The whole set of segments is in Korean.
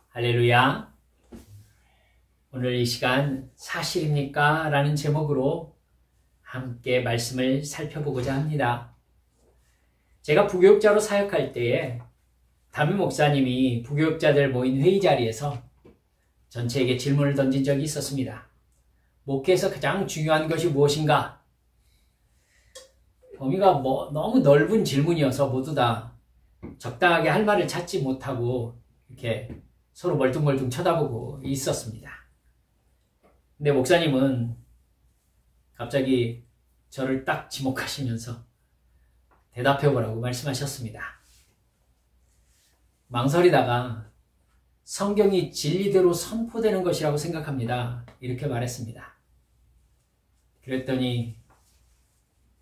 할렐루야. 오늘 이 시간 사실입니까? 라는 제목으로 함께 말씀을 살펴보고자 합니다. 제가 부교육자로 사역할 때에 담임 목사님이 부교육자들 모인 회의 자리에서 전체에게 질문을 던진 적이 있었습니다. 목회에서 가장 중요한 것이 무엇인가? 범위가 너무 넓은 질문이어서 모두 다 적당하게 할 말을 찾지 못하고 이렇게 서로 멀뚱멀뚱 쳐다보고 있었습니다. 근데 목사님은 갑자기 저를 딱 지목하시면서 대답해보라고 말씀하셨습니다. 망설이다가 성경이 진리대로 선포되는 것이라고 생각합니다. 이렇게 말했습니다. 그랬더니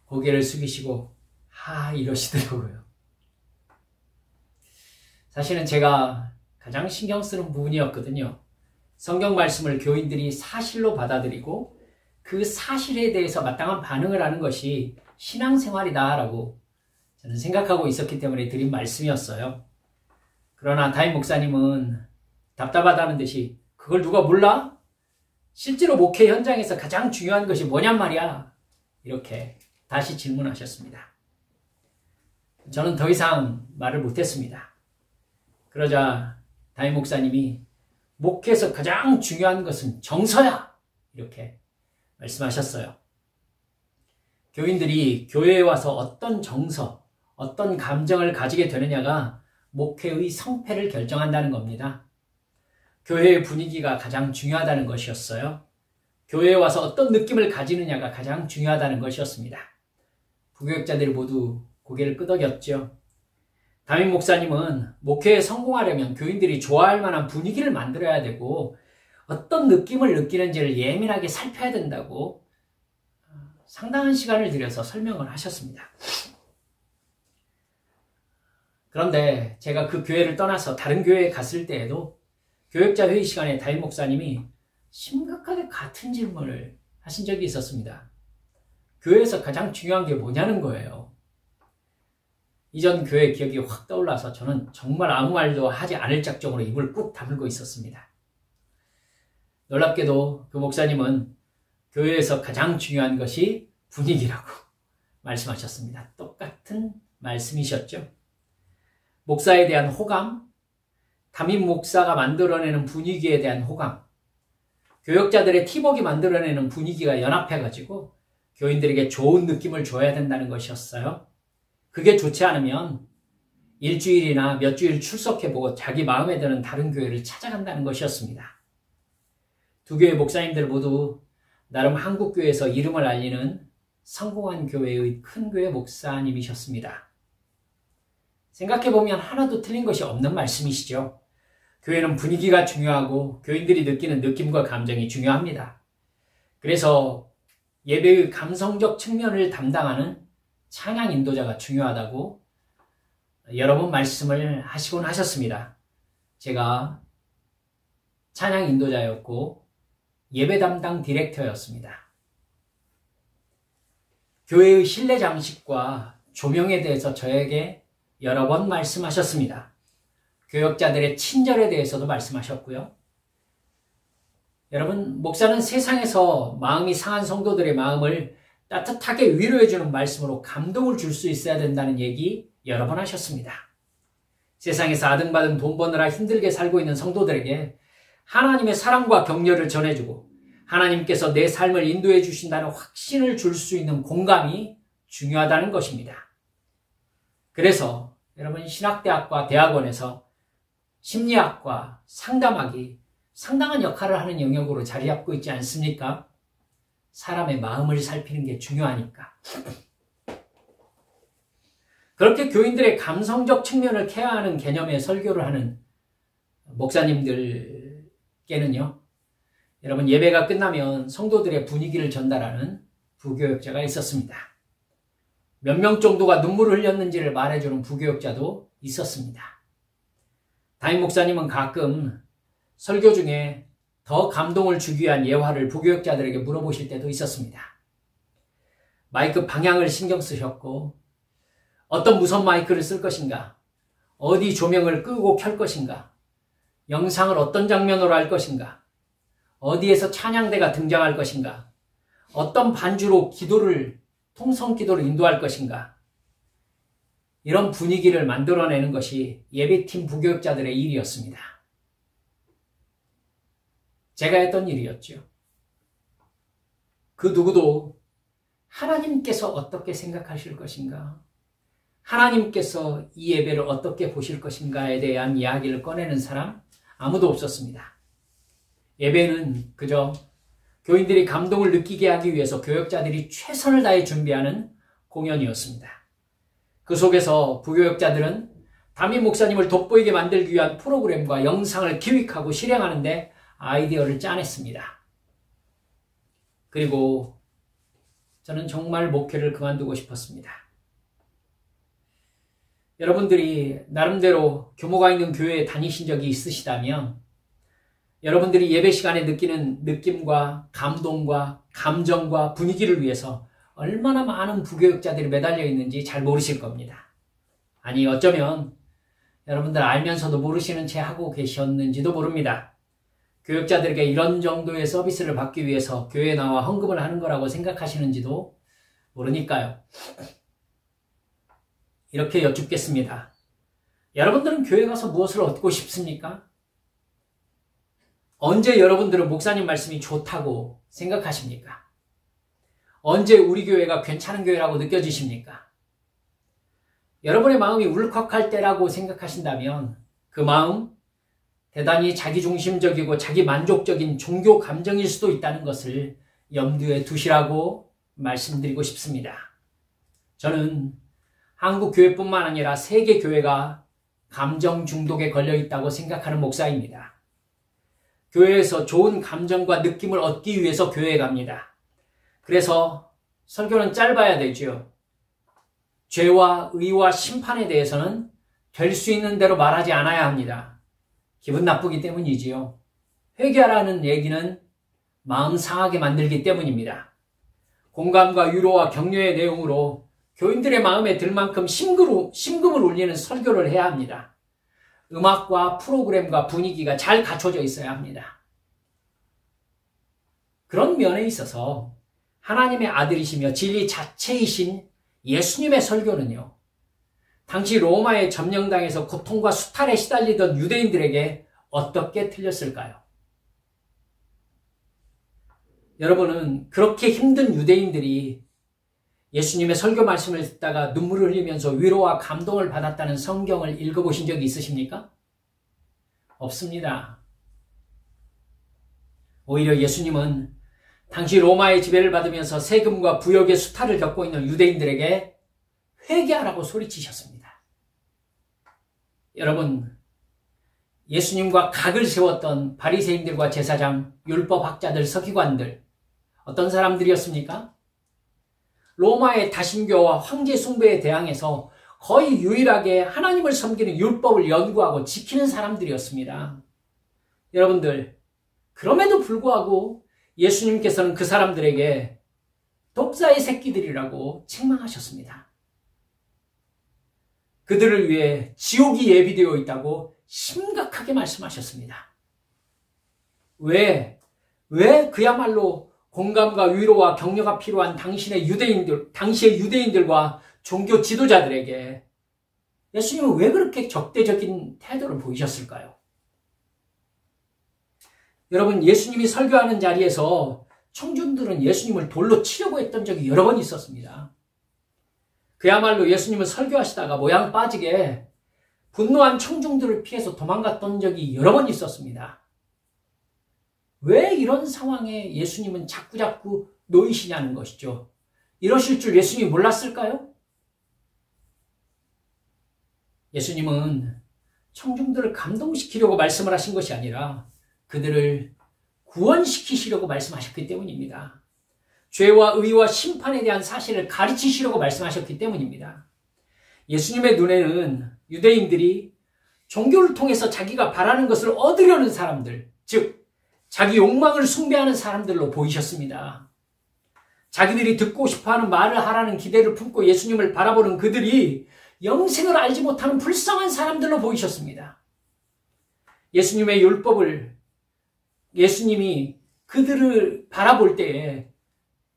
고개를 숙이시고 이러시더라고요. 사실은 제가 가장 신경 쓰는 부분이었거든요. 성경 말씀을 교인들이 사실로 받아들이고 그 사실에 대해서 마땅한 반응을 하는 것이 신앙생활이다라고 저는 생각하고 있었기 때문에 드린 말씀이었어요. 그러나 담임 목사님은 답답하다는 듯이 그걸 누가 몰라? 실제로 목회 현장에서 가장 중요한 것이 뭐냔 말이야. 이렇게 다시 질문하셨습니다. 저는 더 이상 말을 못했습니다. 그러자 담임 목사님이 목회에서 가장 중요한 것은 정서야! 이렇게 말씀하셨어요. 교인들이 교회에 와서 어떤 정서, 어떤 감정을 가지게 되느냐가 목회의 성패를 결정한다는 겁니다. 교회의 분위기가 가장 중요하다는 것이었어요. 교회에 와서 어떤 느낌을 가지느냐가 가장 중요하다는 것이었습니다. 부교육자들이 모두 고개를 끄덕였죠. 담임 목사님은 목회에 성공하려면 교인들이 좋아할 만한 분위기를 만들어야 되고 어떤 느낌을 느끼는지를 예민하게 살펴야 된다고 상당한 시간을 들여서 설명을 하셨습니다. 그런데 제가 그 교회를 떠나서 다른 교회에 갔을 때에도 교육자 회의 시간에 담임 목사님이 심각하게 같은 질문을 하신 적이 있었습니다. 교회에서 가장 중요한 게 뭐냐는 거예요. 이전 교회 기억이 확 떠올라서 저는 정말 아무 말도 하지 않을 작정으로 입을 꾹 다물고 있었습니다. 놀랍게도 그 목사님은 교회에서 가장 중요한 것이 분위기라고 말씀하셨습니다. 똑같은 말씀이셨죠. 목사에 대한 호감, 담임 목사가 만들어내는 분위기에 대한 호감, 교역자들의 팀워크가 만들어내는 분위기가 연합해가지고 교인들에게 좋은 느낌을 줘야 된다는 것이었어요. 그게 좋지 않으면 일주일이나 몇 주일 출석해보고 자기 마음에 드는 다른 교회를 찾아간다는 것이었습니다. 두 교회 목사님들 모두 나름 한국교회에서 이름을 알리는 성공한 교회의 큰 교회 목사님이셨습니다. 생각해보면 하나도 틀린 것이 없는 말씀이시죠. 교회는 분위기가 중요하고 교인들이 느끼는 느낌과 감정이 중요합니다. 그래서 예배의 감성적 측면을 담당하는 찬양 인도자가 중요하다고 여러 번 말씀을 하시곤 하셨습니다. 제가 찬양 인도자였고 예배 담당 디렉터였습니다. 교회의 실내 장식과 조명에 대해서 저에게 여러 번 말씀하셨습니다. 교역자들의 친절에 대해서도 말씀하셨고요. 여러분, 목사는 세상에서 마음이 상한 성도들의 마음을 따뜻하게 위로해주는 말씀으로 감동을 줄 수 있어야 된다는 얘기 여러 번 하셨습니다. 세상에서 아등바등 돈 버느라 힘들게 살고 있는 성도들에게 하나님의 사랑과 격려를 전해주고 하나님께서 내 삶을 인도해 주신다는 확신을 줄 수 있는 공감이 중요하다는 것입니다. 그래서 여러분, 신학대학과 대학원에서 심리학과 상담학이 상당한 역할을 하는 영역으로 자리 잡고 있지 않습니까? 사람의 마음을 살피는 게 중요하니까. 그렇게 교인들의 감성적 측면을 케어하는 개념의 설교를 하는 목사님들께는요, 여러분, 예배가 끝나면 성도들의 분위기를 전달하는 부교역자가 있었습니다. 몇 명 정도가 눈물을 흘렸는지를 말해주는 부교역자도 있었습니다. 담임 목사님은 가끔 설교 중에 더 감동을 주기 위한 예화를 부교역자들에게 물어보실 때도 있었습니다. 마이크 방향을 신경 쓰셨고 어떤 무선 마이크를 쓸 것인가, 어디 조명을 끄고 켤 것인가, 영상을 어떤 장면으로 할 것인가? 어디에서 찬양대가 등장할 것인가? 어떤 반주로 통성 기도를 인도할 것인가? 이런 분위기를 만들어내는 것이 예배팀 부교육자들의 일이었습니다. 제가 했던 일이었죠. 그 누구도 하나님께서 어떻게 생각하실 것인가? 하나님께서 이 예배를 어떻게 보실 것인가에 대한 이야기를 꺼내는 사람 아무도 없었습니다. 예배는 그저 교인들이 감동을 느끼게 하기 위해서 교역자들이 최선을 다해 준비하는 공연이었습니다. 그 속에서 부교역자들은 담임 목사님을 돋보이게 만들기 위한 프로그램과 영상을 기획하고 실행하는데 아이디어를 짜냈습니다. 그리고 저는 정말 목회를 그만두고 싶었습니다. 여러분들이 나름대로 규모가 있는 교회에 다니신 적이 있으시다면 여러분들이 예배 시간에 느끼는 느낌과 감동과 감정과 분위기를 위해서 얼마나 많은 부교육자들이 매달려 있는지 잘 모르실 겁니다. 아니 어쩌면 여러분들 알면서도 모르시는 채 하고 계셨는지도 모릅니다. 교육자들에게 이런 정도의 서비스를 받기 위해서 교회에 나와 헌금을 하는 거라고 생각하시는지도 모르니까요. 이렇게 여쭙겠습니다. 여러분들은 교회 가서 무엇을 얻고 싶습니까? 언제 여러분들은 목사님 말씀이 좋다고 생각하십니까? 언제 우리 교회가 괜찮은 교회라고 느껴지십니까? 여러분의 마음이 울컥할 때라고 생각하신다면 그 마음 대단히 자기중심적이고 자기만족적인 종교 감정일 수도 있다는 것을 염두에 두시라고 말씀드리고 싶습니다. 저는 한국 교회뿐만 아니라 세계 교회가 감정 중독에 걸려 있다고 생각하는 목사입니다. 교회에서 좋은 감정과 느낌을 얻기 위해서 교회에 갑니다. 그래서 설교는 짧아야 되죠. 죄와 의와 심판에 대해서는 될 수 있는 대로 말하지 않아야 합니다. 기분 나쁘기 때문이지요. 회개하라는 얘기는 마음 상하게 만들기 때문입니다. 공감과 위로와 격려의 내용으로 교인들의 마음에 들 만큼 심금을 울리는 설교를 해야 합니다. 음악과 프로그램과 분위기가 잘 갖춰져 있어야 합니다. 그런 면에 있어서 하나님의 아들이시며 진리 자체이신 예수님의 설교는요, 당시 로마에 점령당해서 고통과 수탈에 시달리던 유대인들에게 어떻게 틀렸을까요? 여러분은 그렇게 힘든 유대인들이 예수님의 설교 말씀을 듣다가 눈물을 흘리면서 위로와 감동을 받았다는 성경을 읽어보신 적이 있으십니까? 없습니다. 오히려 예수님은 당시 로마의 지배를 받으면서 세금과 부역의 수탈을 겪고 있는 유대인들에게 회개하라고 소리치셨습니다. 여러분, 예수님과 각을 세웠던 바리새인들과 제사장, 율법학자들, 서기관들 어떤 사람들이었습니까? 로마의 다신교와 황제 숭배에 대항해서 거의 유일하게 하나님을 섬기는 율법을 연구하고 지키는 사람들이었습니다. 여러분들, 그럼에도 불구하고 예수님께서는 그 사람들에게 독사의 새끼들이라고 책망하셨습니다. 그들을 위해 지옥이 예비되어 있다고 심각하게 말씀하셨습니다. 왜 그야말로 공감과 위로와 격려가 필요한 당시의 유대인들과 종교 지도자들에게 예수님은 왜 그렇게 적대적인 태도를 보이셨을까요? 여러분, 예수님이 설교하는 자리에서 청중들은 예수님을 돌로 치려고 했던 적이 여러 번 있었습니다. 그야말로 예수님은 설교하시다가 모양 빠지게 분노한 청중들을 피해서 도망갔던 적이 여러 번 있었습니다. 왜 이런 상황에 예수님은 자꾸자꾸 놓이시냐는 것이죠. 이러실 줄 예수님이 몰랐을까요? 예수님은 청중들을 감동시키려고 말씀을 하신 것이 아니라 그들을 구원시키시려고 말씀하셨기 때문입니다. 죄와 의와 심판에 대한 사실을 가르치시려고 말씀하셨기 때문입니다. 예수님의 눈에는 유대인들이 종교를 통해서 자기가 바라는 것을 얻으려는 사람들, 즉 자기 욕망을 숭배하는 사람들로 보이셨습니다. 자기들이 듣고 싶어하는 말을 하라는 기대를 품고 예수님을 바라보는 그들이 영생을 알지 못하는 불쌍한 사람들로 보이셨습니다. 예수님의 율법을, 예수님이 그들을 바라볼 때에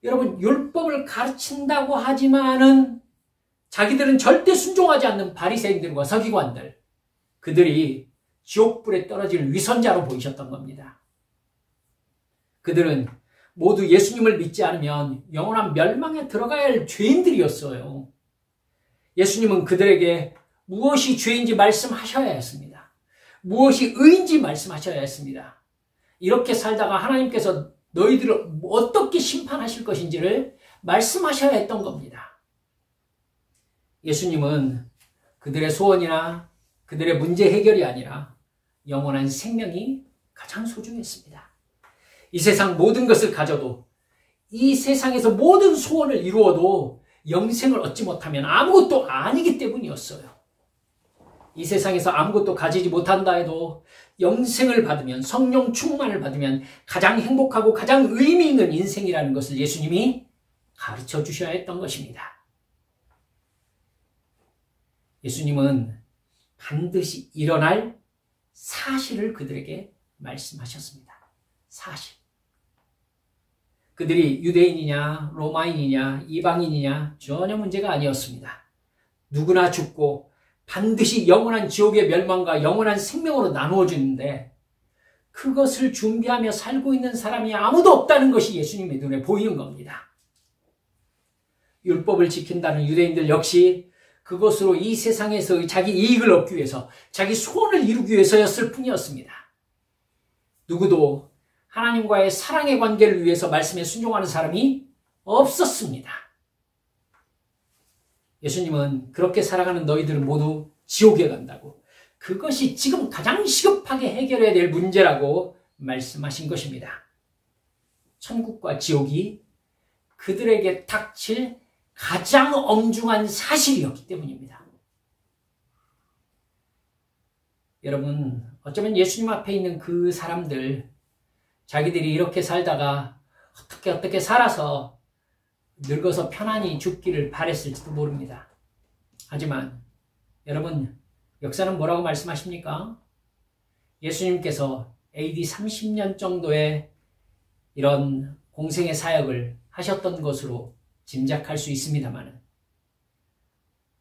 여러분 율법을 가르친다고 하지만은 자기들은 절대 순종하지 않는 바리새인들과 서기관들, 그들이 지옥불에 떨어질 위선자로 보이셨던 겁니다. 그들은 모두 예수님을 믿지 않으면 영원한 멸망에 들어가야 할 죄인들이었어요. 예수님은 그들에게 무엇이 죄인지 말씀하셔야 했습니다. 무엇이 의인지 말씀하셔야 했습니다. 이렇게 살다가 하나님께서 너희들을 어떻게 심판하실 것인지를 말씀하셔야 했던 겁니다. 예수님은 그들의 소원이나 그들의 문제 해결이 아니라 영원한 생명이 가장 소중했습니다. 이 세상 모든 것을 가져도, 이 세상에서 모든 소원을 이루어도 영생을 얻지 못하면 아무것도 아니기 때문이었어요. 이 세상에서 아무것도 가지지 못한다 해도 영생을 받으면, 성령 충만을 받으면 가장 행복하고 가장 의미 있는 인생이라는 것을 예수님이 가르쳐 주셔야 했던 것입니다. 예수님은 반드시 일어날 사실을 그들에게 말씀하셨습니다. 사실. 그들이 유대인이냐, 로마인이냐, 이방인이냐 전혀 문제가 아니었습니다. 누구나 죽고 반드시 영원한 지옥의 멸망과 영원한 생명으로 나누어 주는데 그것을 준비하며 살고 있는 사람이 아무도 없다는 것이 예수님의 눈에 보이는 겁니다. 율법을 지킨다는 유대인들 역시 그것으로 이 세상에서 자기 이익을 얻기 위해서, 자기 소원을 이루기 위해서였을 뿐이었습니다. 누구도 하나님과의 사랑의 관계를 위해서 말씀에 순종하는 사람이 없었습니다. 예수님은 그렇게 살아가는 너희들은 모두 지옥에 간다고, 그것이 지금 가장 시급하게 해결해야 될 문제라고 말씀하신 것입니다. 천국과 지옥이 그들에게 닥칠 가장 엄중한 사실이었기 때문입니다. 여러분, 어쩌면 예수님 앞에 있는 그 사람들, 자기들이 이렇게 살다가 어떻게 살아서 늙어서 편안히 죽기를 바랬을지도 모릅니다. 하지만 여러분, 역사는 뭐라고 말씀하십니까? 예수님께서 AD 30년 정도의 이런 공생의 사역을 하셨던 것으로 짐작할 수 있습니다만,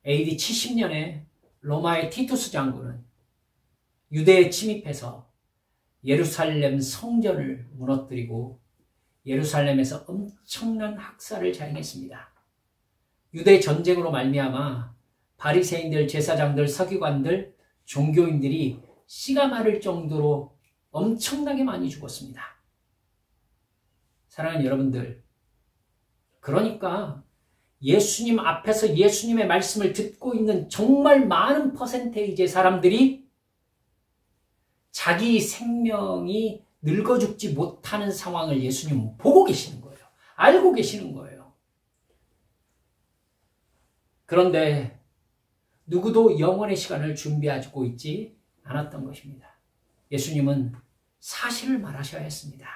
AD 70년에 로마의 티투스 장군은 유대에 침입해서 예루살렘 성전을 무너뜨리고 예루살렘에서 엄청난 학살을 자행했습니다. 유대 전쟁으로 말미암아 바리새인들, 제사장들, 서기관들, 종교인들이 씨가 마를 정도로 엄청나게 많이 죽었습니다. 사랑하는 여러분들, 그러니까 예수님 앞에서 예수님의 말씀을 듣고 있는 정말 많은 퍼센테이지의 사람들이 자기 생명이 늙어 죽지 못하는 상황을 예수님은 보고 계시는 거예요. 알고 계시는 거예요. 그런데 누구도 영원의 시간을 준비하고 있지 않았던 것입니다. 예수님은 사실을 말하셔야 했습니다.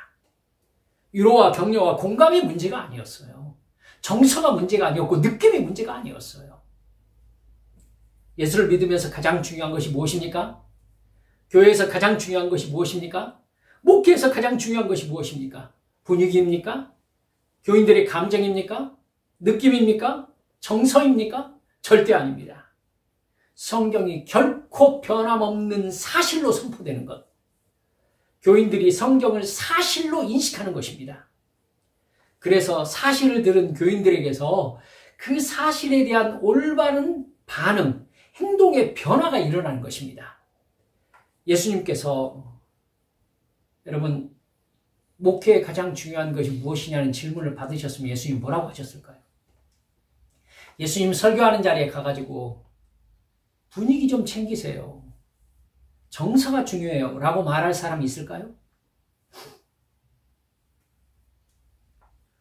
위로와 격려와 공감이 문제가 아니었어요. 정서가 문제가 아니었고 느낌이 문제가 아니었어요. 예수를 믿으면서 가장 중요한 것이 무엇입니까? 교회에서 가장 중요한 것이 무엇입니까? 목회에서 가장 중요한 것이 무엇입니까? 분위기입니까? 교인들의 감정입니까? 느낌입니까? 정서입니까? 절대 아닙니다. 성경이 결코 변함없는 사실로 선포되는 것. 교인들이 성경을 사실로 인식하는 것입니다. 그래서 사실을 들은 교인들에게서 그 사실에 대한 올바른 반응, 행동의 변화가 일어나는 것입니다. 예수님께서 여러분 목회에 가장 중요한 것이 무엇이냐는 질문을 받으셨으면 예수님 뭐라고 하셨을까요? 예수님 설교하는 자리에 가가지고 분위기 좀 챙기세요. 정서가 중요해요. 라고 말할 사람이 있을까요?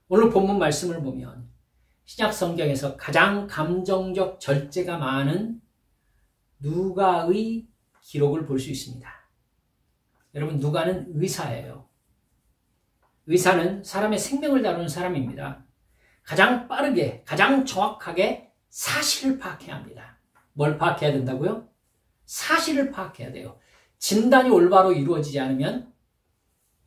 오늘 본문 말씀을 보면 신약 성경에서 가장 감정적 절제가 많은 누가의 기록을 볼 수 있습니다. 여러분, 누가는 의사예요. 의사는 사람의 생명을 다루는 사람입니다. 가장 빠르게, 가장 정확하게 사실을 파악해야 합니다. 뭘 파악해야 된다고요? 사실을 파악해야 돼요. 진단이 올바로 이루어지지 않으면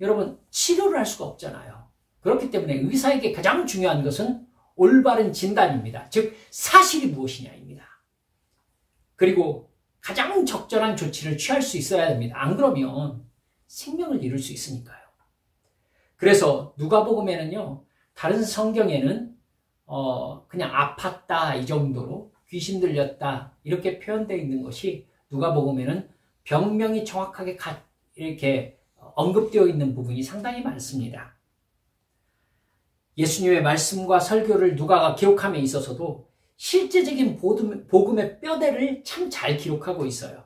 여러분 치료를 할 수가 없잖아요. 그렇기 때문에 의사에게 가장 중요한 것은 올바른 진단입니다. 즉 사실이 무엇이냐입니다. 그리고 가장 적절한 조치를 취할 수 있어야 됩니다. 안 그러면 생명을 잃을 수 있으니까요. 그래서 누가복음에는요, 다른 성경에는 그냥 아팠다 이 정도로 귀신 들렸다 이렇게 표현되어 있는 것이 누가복음에는 병명이 정확하게 이렇게 언급되어 있는 부분이 상당히 많습니다. 예수님의 말씀과 설교를 누가가 기록함에 있어서도 실제적인 복음의 뼈대를 참 잘 기록하고 있어요.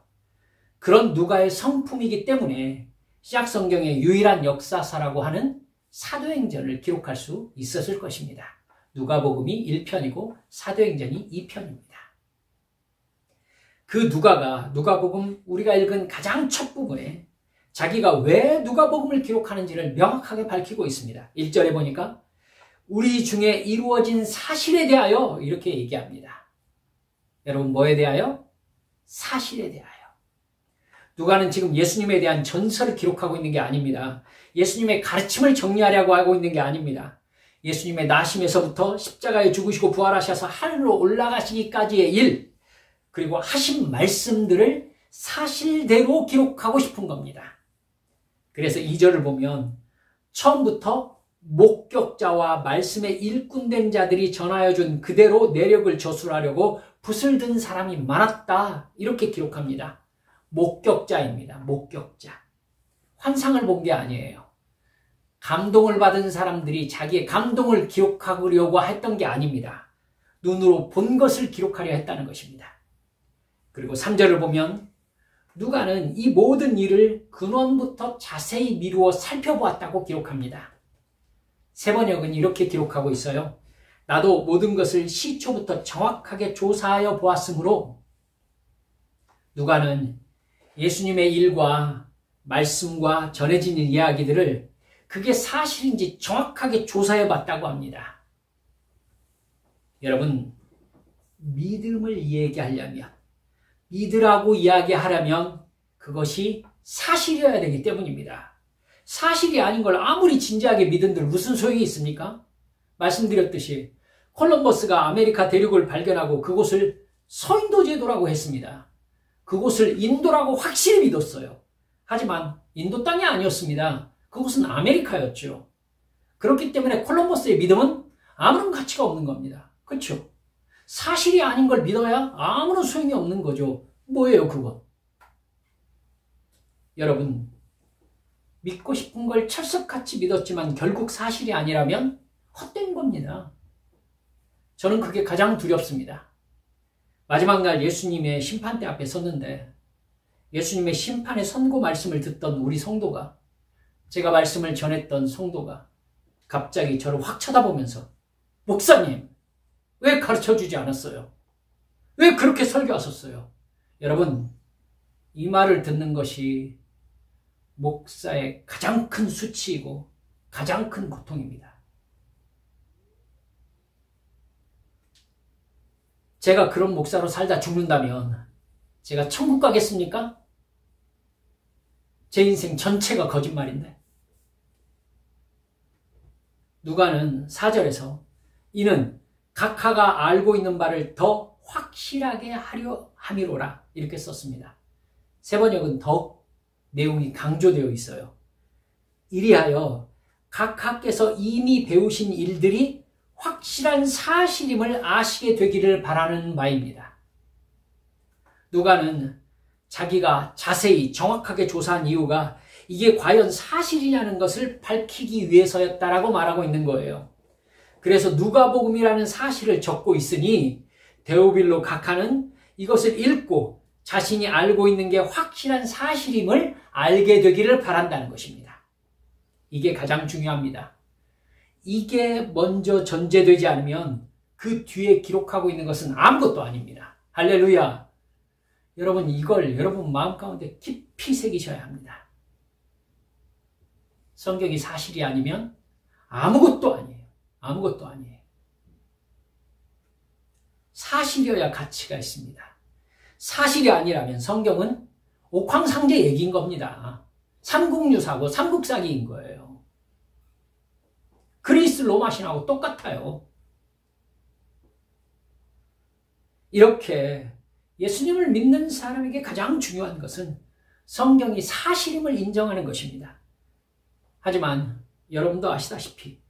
그런 누가의 성품이기 때문에 신약성경의 유일한 역사사라고 하는 사도행전을 기록할 수 있었을 것입니다. 누가복음이 1편이고 사도행전이 2편입니다. 그 누가가 누가복음 우리가 읽은 가장 첫 부분에 자기가 왜 누가복음을 기록하는지를 명확하게 밝히고 있습니다. 1절에 보니까 우리 중에 이루어진 사실에 대하여 이렇게 얘기합니다. 여러분 뭐에 대하여? 사실에 대하여. 누가는 지금 예수님에 대한 전설을 기록하고 있는 게 아닙니다. 예수님의 가르침을 정리하려고 하고 있는 게 아닙니다. 예수님의 나심에서부터 십자가에 죽으시고 부활하셔서 하늘로 올라가시기까지의 일, 그리고 하신 말씀들을 사실대로 기록하고 싶은 겁니다. 그래서 2절을 보면 처음부터 목격자와 말씀의 일꾼된 자들이 전하여 준 그대로 내력을 저술하려고 붓을 든 사람이 많았다. 이렇게 기록합니다. 목격자입니다. 목격자. 환상을 본 게 아니에요. 감동을 받은 사람들이 자기의 감동을 기록하려고 했던 게 아닙니다. 눈으로 본 것을 기록하려 했다는 것입니다. 그리고 3절을 보면 누가는 이 모든 일을 근원부터 자세히 미루어 살펴보았다고 기록합니다. 세번역은 이렇게 기록하고 있어요. 나도 모든 것을 시초부터 정확하게 조사하여 보았으므로 누가는 예수님의 일과 말씀과 전해지는 이야기들을 그게 사실인지 정확하게 조사해 봤다고 합니다. 여러분, 믿음을 이야기하려면, 믿으라고 이야기하려면 그것이 사실이어야 되기 때문입니다. 사실이 아닌 걸 아무리 진지하게 믿은들 무슨 소용이 있습니까? 말씀드렸듯이 콜럼버스가 아메리카 대륙을 발견하고 그곳을 서인도 제도라고 했습니다. 그곳을 인도라고 확실히 믿었어요. 하지만 인도 땅이 아니었습니다. 그곳은 아메리카였죠. 그렇기 때문에 콜럼버스의 믿음은 아무런 가치가 없는 겁니다. 그렇죠? 사실이 아닌 걸 믿어야 아무런 소용이 없는 거죠. 뭐예요, 그건? 여러분, 믿고 싶은 걸 철석같이 믿었지만 결국 사실이 아니라면 헛된 겁니다. 저는 그게 가장 두렵습니다. 마지막 날 예수님의 심판대 앞에 섰는데 예수님의 심판의 선고 말씀을 듣던 우리 성도가, 제가 말씀을 전했던 성도가 갑자기 저를 확 쳐다보면서 목사님, 왜 가르쳐주지 않았어요? 왜 그렇게 설교하셨어요? 여러분, 이 말을 듣는 것이 목사의 가장 큰 수치이고 가장 큰 고통입니다. 제가 그런 목사로 살다 죽는다면 제가 천국 가겠습니까? 제 인생 전체가 거짓말인데. 누가는 4절에서 이는 각하가 알고 있는 바를 더 확실하게 하려 함이로라 이렇게 썼습니다. 세번역은 더욱 내용이 강조되어 있어요. 이리하여 각하께서 이미 배우신 일들이 확실한 사실임을 아시게 되기를 바라는 바입니다. 누가는 자기가 자세히 정확하게 조사한 이유가 이게 과연 사실이냐는 것을 밝히기 위해서였다라고 말하고 있는 거예요. 그래서 누가복음이라는 사실을 적고 있으니 데오빌로 각하는 이것을 읽고 자신이 알고 있는 게 확실한 사실임을 알게 되기를 바란다는 것입니다. 이게 가장 중요합니다. 이게 먼저 전제되지 않으면 그 뒤에 기록하고 있는 것은 아무것도 아닙니다. 할렐루야. 여러분, 이걸 여러분 마음 가운데 깊이 새기셔야 합니다. 성경이 사실이 아니면 아무것도 아니에요. 아무것도 아니에요. 사실이어야 가치가 있습니다. 사실이 아니라면 성경은 옥황상제 얘기인 겁니다. 삼국유사고 삼국사기인 거예요. 그리스 로마 신하고 똑같아요. 이렇게 예수님을 믿는 사람에게 가장 중요한 것은 성경이 사실임을 인정하는 것입니다. 하지만 여러분도 아시다시피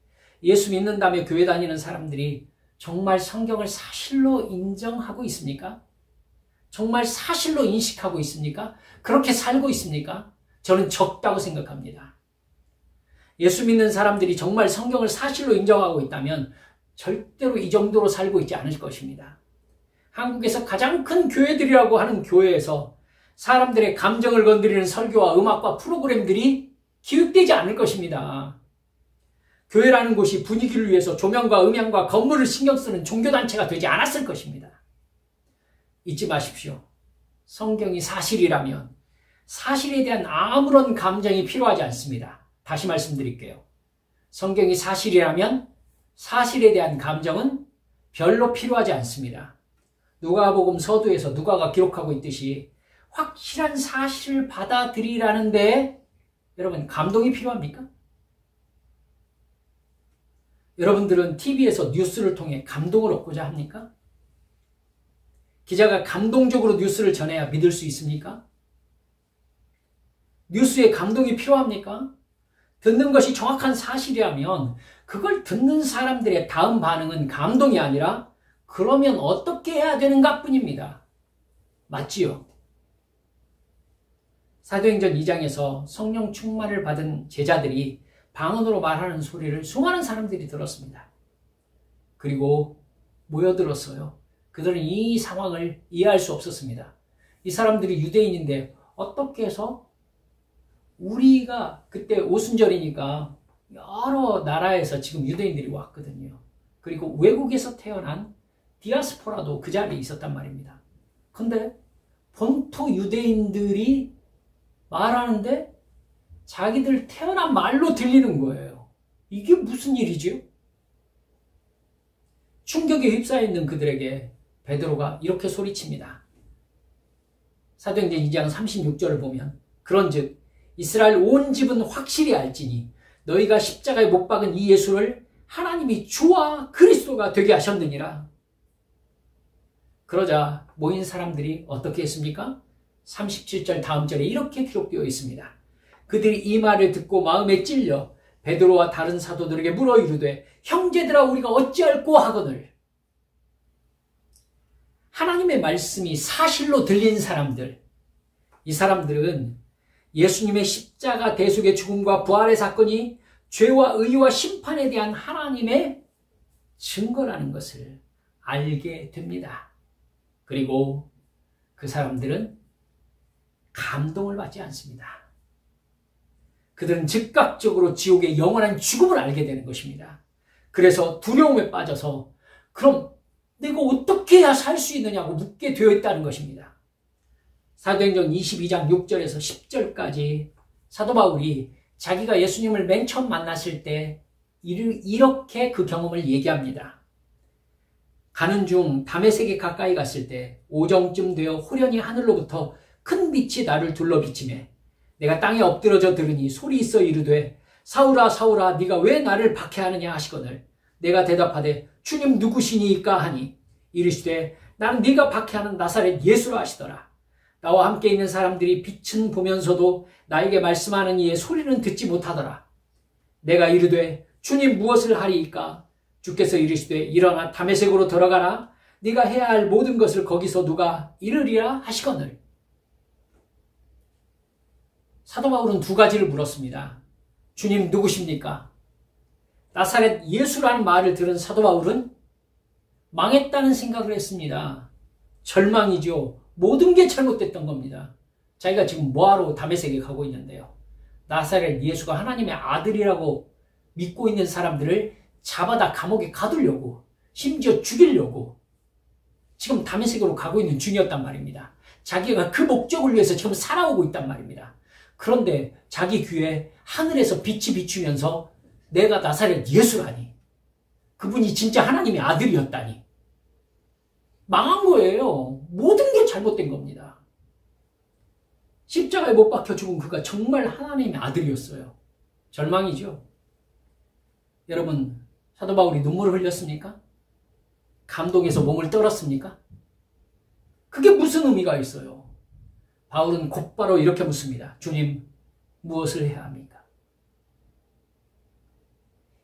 예수 믿는다며 교회 다니는 사람들이 정말 성경을 사실로 인정하고 있습니까? 정말 사실로 인식하고 있습니까? 그렇게 살고 있습니까? 저는 적다고 생각합니다. 예수 믿는 사람들이 정말 성경을 사실로 인정하고 있다면 절대로 이 정도로 살고 있지 않을 것입니다. 한국에서 가장 큰 교회들이라고 하는 교회에서 사람들의 감정을 건드리는 설교와 음악과 프로그램들이 기획되지 않을 것입니다. 교회라는 곳이 분위기를 위해서 조명과 음향과 건물을 신경 쓰는 종교단체가 되지 않았을 것입니다. 잊지 마십시오. 성경이 사실이라면 사실에 대한 아무런 감정이 필요하지 않습니다. 다시 말씀드릴게요. 성경이 사실이라면 사실에 대한 감정은 별로 필요하지 않습니다. 누가복음 서두에서 누가가 기록하고 있듯이 확실한 사실을 받아들이라는데 여러분 감동이 필요합니까? 여러분들은 TV에서 뉴스를 통해 감동을 얻고자 합니까? 기자가 감동적으로 뉴스를 전해야 믿을 수 있습니까? 뉴스에 감동이 필요합니까? 듣는 것이 정확한 사실이라면 그걸 듣는 사람들의 다음 반응은 감동이 아니라 그러면 어떻게 해야 되는가 뿐입니다. 맞지요? 사도행전 2장에서 성령 충만을 받은 제자들이 방언으로 말하는 소리를 수많은 사람들이 들었습니다. 그리고 모여들었어요. 그들은 이 상황을 이해할 수 없었습니다. 이 사람들이 유대인인데 어떻게 해서 우리가 그때 오순절이니까 여러 나라에서 지금 유대인들이 왔거든요. 그리고 외국에서 태어난 디아스포라도 그 자리에 있었단 말입니다. 근데 본토 유대인들이 말하는데 자기들 태어난 말로 들리는 거예요. 이게 무슨 일이지요? 충격에 휩싸여 있는 그들에게 베드로가 이렇게 소리칩니다. 사도행전 2장 36절을 보면 그런즉 이스라엘 온 집은 확실히 알지니 너희가 십자가에 못 박은 이 예수를 하나님이 주와 그리스도가 되게 하셨느니라. 그러자 모인 사람들이 어떻게 했습니까? 37절 다음 절에 이렇게 기록되어 있습니다. 그들이 이 말을 듣고 마음에 찔려 베드로와 다른 사도들에게 물어 이르되 형제들아 우리가 어찌할꼬 하거늘. 하나님의 말씀이 사실로 들린 사람들, 이 사람들은 예수님의 십자가 대속의 죽음과 부활의 사건이 죄와 의와 심판에 대한 하나님의 증거라는 것을 알게 됩니다. 그리고 그 사람들은 감동을 받지 않습니다. 그들은 즉각적으로 지옥의 영원한 죽음을 알게 되는 것입니다. 그래서 두려움에 빠져서 그럼 내가 어떻게 해야 살 수 있느냐고 묻게 되어 있다는 것입니다. 사도행전 22장 6절에서 10절까지 사도 바울이 자기가 예수님을 맨 처음 만났을 때 이렇게 그 경험을 얘기합니다. 가는 중 다메섹에 가까이 갔을 때 오정쯤 되어 호련히 하늘로부터 큰 빛이 나를 둘러 비치매 내가 땅에 엎드러져 들으니 소리 있어 이르되 사울아 사울아 네가 왜 나를 박해하느냐 하시거늘 내가 대답하되 주님 누구시니까 하니 이르시되 나는 네가 박해하는 나사렛 예수라 하시더라. 나와 함께 있는 사람들이 빛은 보면서도 나에게 말씀하는 이의 소리는 듣지 못하더라. 내가 이르되 주님 무엇을 하리이까? 주께서 이르시되 일어나 다메섹으로 들어가라. 네가 해야 할 모든 것을 거기서 누가 이르리라 하시거늘. 사도 바울은 두 가지를 물었습니다. 주님 누구십니까? 나사렛 예수라는 말을 들은 사도 바울은 망했다는 생각을 했습니다. 절망이죠. 모든 게 잘못됐던 겁니다. 자기가 지금 뭐하러 다메섹에 가고 있는데요. 나사렛 예수가 하나님의 아들이라고 믿고 있는 사람들을 잡아다 감옥에 가두려고 심지어 죽이려고 지금 다메섹으로 가고 있는 중이었단 말입니다. 자기가 그 목적을 위해서 지금 살아오고 있단 말입니다. 그런데 자기 귀에 하늘에서 빛이 비추면서 내가 나사렛 예수라니 그분이 진짜 하나님의 아들이었다니 망한 거예요. 모든 게 잘못된 겁니다. 십자가에 못 박혀 죽은 그가 정말 하나님의 아들이었어요. 절망이죠. 여러분, 사도 바울이 눈물을 흘렸습니까? 감동해서 몸을 떨었습니까? 그게 무슨 의미가 있어요? 바울은 곧바로 이렇게 묻습니다. 주님, 무엇을 해야 합니까?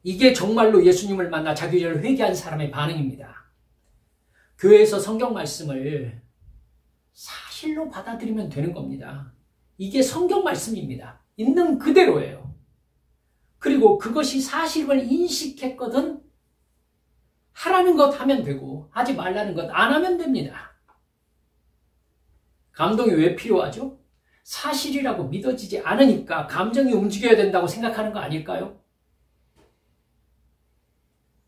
이게 정말로 예수님을 만나 자기 죄를 회개한 사람의 반응입니다. 교회에서 성경 말씀을 사실로 받아들이면 되는 겁니다. 이게 성경 말씀입니다. 있는 그대로예요. 그리고 그것이 사실을 인식했거든 하라는 것 하면 되고 하지 말라는 것 안 하면 됩니다. 감동이 왜 필요하죠? 사실이라고 믿어지지 않으니까 감정이 움직여야 된다고 생각하는 거 아닐까요?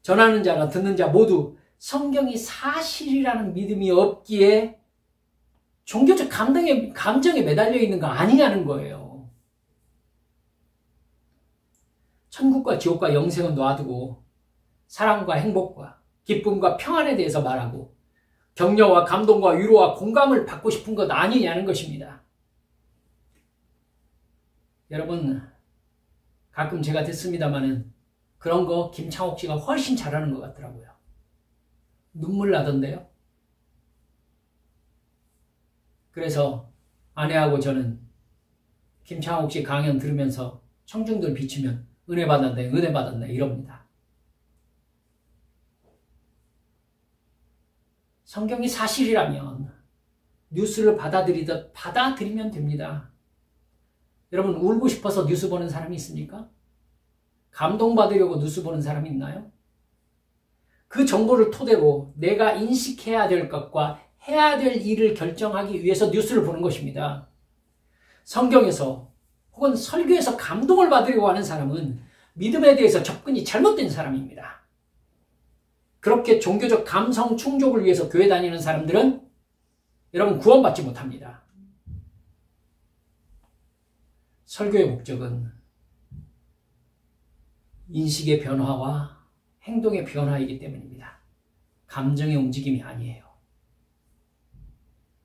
전하는 자나 듣는 자 모두 성경이 사실이라는 믿음이 없기에 종교적 감정에 매달려 있는 거 아니냐는 거예요. 천국과 지옥과 영생은 놔두고 사랑과 행복과 기쁨과 평안에 대해서 말하고 격려와 감동과 위로와 공감을 받고 싶은 것 아니냐는 것입니다. 여러분, 가끔 제가 듣습니다마는 그런 거 김창옥 씨가 훨씬 잘하는 것 같더라고요. 눈물 나던데요. 그래서 아내하고 저는 김창옥 씨 강연 들으면서 청중들 비추면 은혜 받았네, 은혜 받았네 이럽니다. 성경이 사실이라면 뉴스를 받아들이듯 받아들이면 됩니다. 여러분, 울고 싶어서 뉴스 보는 사람이 있습니까? 감동받으려고 뉴스 보는 사람이 있나요? 그 정보를 토대로 내가 인식해야 될 것과 해야 될 일을 결정하기 위해서 뉴스를 보는 것입니다. 성경에서 혹은 설교에서 감동을 받으려고 하는 사람은 믿음에 대해서 접근이 잘못된 사람입니다. 그렇게 종교적 감성 충족을 위해서 교회 다니는 사람들은 여러분 구원받지 못합니다. 설교의 목적은 인식의 변화와 행동의 변화이기 때문입니다. 감정의 움직임이 아니에요.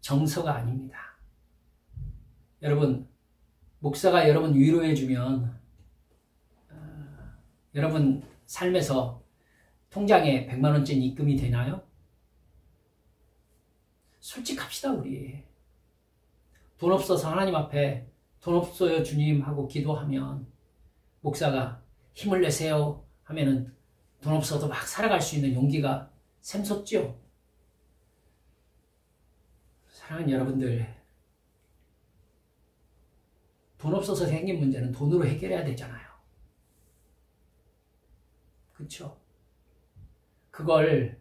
정서가 아닙니다. 여러분, 목사가 여러분 위로해주면 여러분 삶에서 통장에 100만 원짜리 입금이 되나요? 솔직합시다 우리. 돈 없어서 하나님 앞에 돈 없어요 주님 하고 기도하면 목사가 힘을 내세요 하면은 돈 없어도 막 살아갈 수 있는 용기가 샘솟죠. 사랑하는 여러분들, 돈 없어서 생긴 문제는 돈으로 해결해야 되잖아요. 그렇죠? 그걸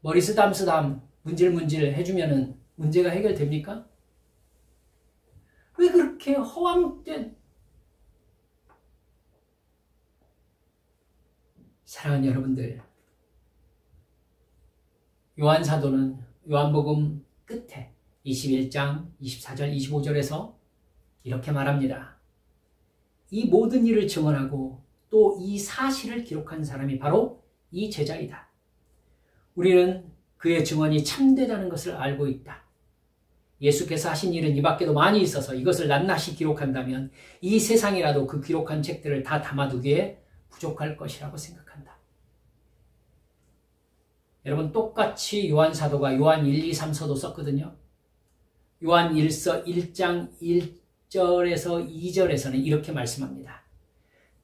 머리 쓰담쓰담 문질문질 해주면은 문제가 해결됩니까? 왜 그렇게 허황된 사랑하는 여러분들, 요한 사도는 요한복음 끝에 21장 24절 25절에서 이렇게 말합니다. 이 모든 일을 증언하고 또 이 사실을 기록한 사람이 바로 이 제자이다. 우리는 그의 증언이 참되다는 것을 알고 있다. 예수께서 하신 일은 이 밖에도 많이 있어서 이것을 낱낱이 기록한다면 이 세상이라도 그 기록한 책들을 다 담아두기에 부족할 것이라고 생각한다. 여러분, 똑같이 요한 사도가 요한 1, 2, 3서도 썼거든요. 요한 1서 1장 1절에서 2절에서는 이렇게 말씀합니다.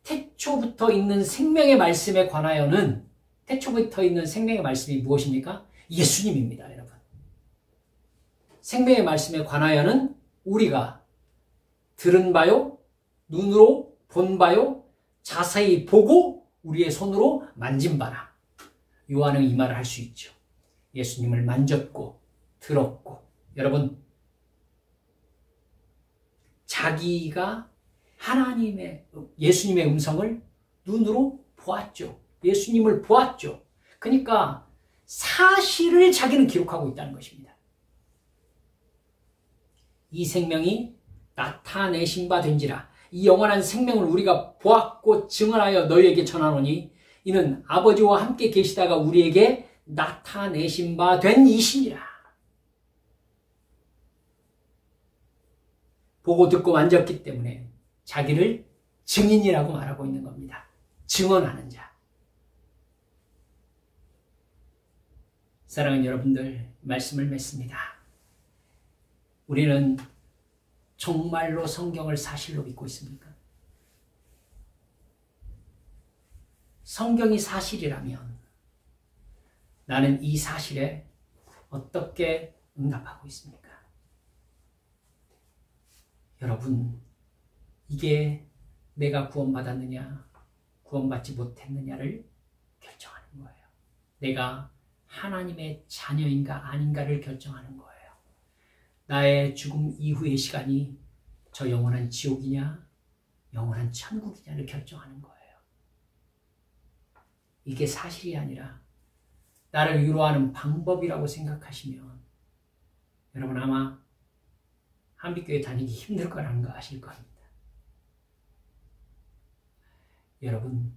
태초부터 있는 생명의 말씀에 관하여는 태초부터 있는 생명의 말씀이 무엇입니까? 예수님입니다, 여러분. 생명의 말씀에 관하여는 우리가 들은 바요, 눈으로 본 바요, 자세히 보고 우리의 손으로 만진 바라. 요한은 이 말을 할 수 있죠. 예수님을 만졌고 들었고. 여러분, 자기가 예수님의 음성을 눈으로 보았죠. 예수님을 보았죠. 그러니까 사실을 자기는 기록하고 있다는 것입니다. 이 생명이 나타내신 바 된지라. 이 영원한 생명을 우리가 보았고 증언하여 너희에게 전하노니 이는 아버지와 함께 계시다가 우리에게 나타내신 바 된 이시니라. 보고 듣고 만졌기 때문에 자기를 증인이라고 말하고 있는 겁니다. 증언하는 자. 사랑하는 여러분들, 말씀을 맺습니다. 우리는 정말로 성경을 사실로 믿고 있습니까? 성경이 사실이라면 나는 이 사실에 어떻게 응답하고 있습니까? 여러분, 이게 내가 구원받았느냐, 구원받지 못했느냐를 결정하는 거예요. 내가 하나님의 자녀인가 아닌가를 결정하는 거예요. 나의 죽음 이후의 시간이 저 영원한 지옥이냐, 영원한 천국이냐를 결정하는 거예요. 이게 사실이 아니라 나를 위로하는 방법이라고 생각하시면 여러분 아마 한빛교회 다니기 힘들 거라는 거 아실 겁니다. 여러분,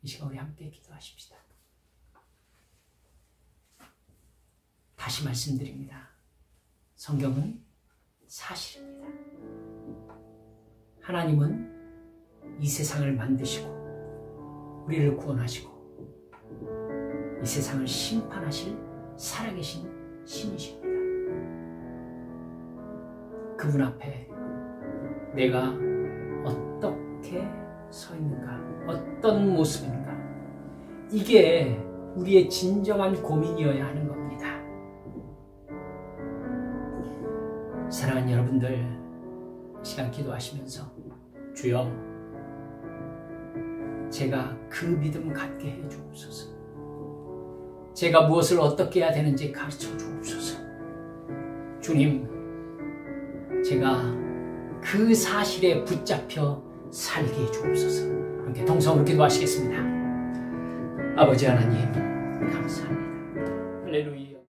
이 시간 우리 함께 기도하십시다. 다시 말씀드립니다. 성경은 사실입니다. 하나님은 이 세상을 만드시고 우리를 구원하시고 이 세상을 심판하실 살아계신 신이십니다. 그분 앞에 내가 어떻게 서 있는가, 어떤 모습인가, 이게 우리의 진정한 고민이어야 하는 겁니다. 사랑하는 여러분들, 시간 기도하시면서 주여, 제가 그 믿음 갖게 해 주옵소서. 제가 무엇을 어떻게 해야 되는지 가르쳐 주옵소서. 주님, 제가 그 사실에 붙잡혀 살게 해 주옵소서. 함께 동성으로 기도하시겠습니다. 아버지 하나님, 감사합니다. 할렐루야.